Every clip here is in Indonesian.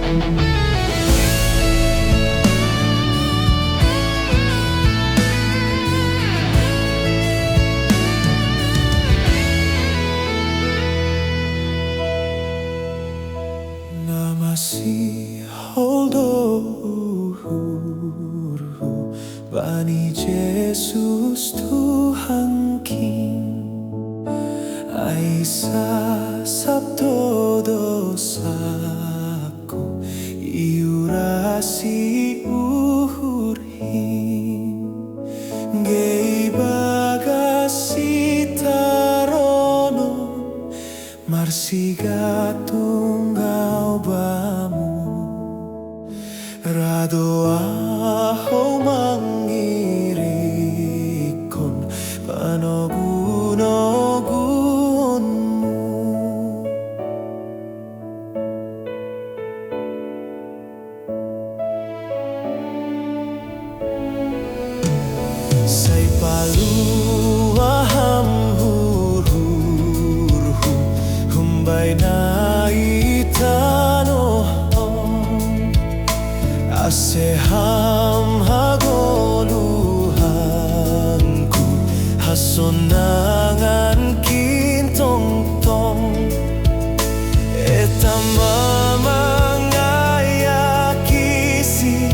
Na masih holdo Bani Yesus Tuhan King Aisa sabdo dosaku Iurasi uhurhin Gei bagasi tarono Marsiga tungau bamu Rado aho mangirikon panogun-ogunmu Say paluaham hur-hur-hu Humbay na itano Aseham hagoluhanku Hasonangan kintong-tong Etamamangayakisi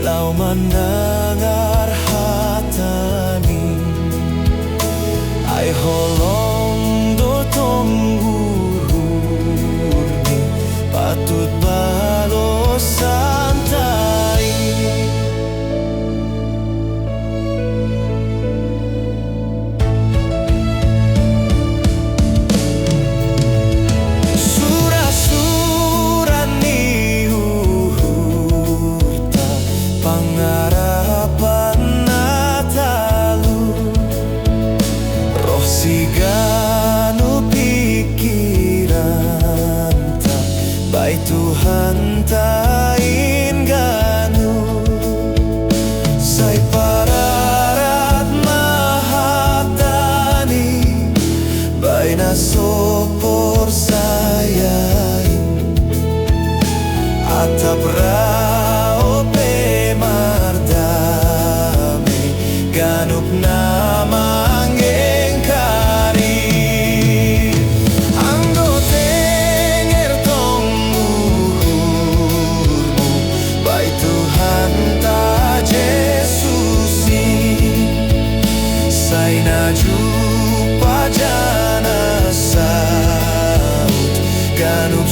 Lau manangar hatani Ay holong dotong hururni Patut balos santai Surah-surah ni hurta Pangarapan natalu Roh sigano pikiran ta Bay Tuhan tain ganu Say pararat mahatani Bay na sopor sayain Atap rao pe mardame Ganup na mangengkari Anggo tenger tong uhurmu Bay Tuhan ta Jesusi Say na jupa jana saut Ganup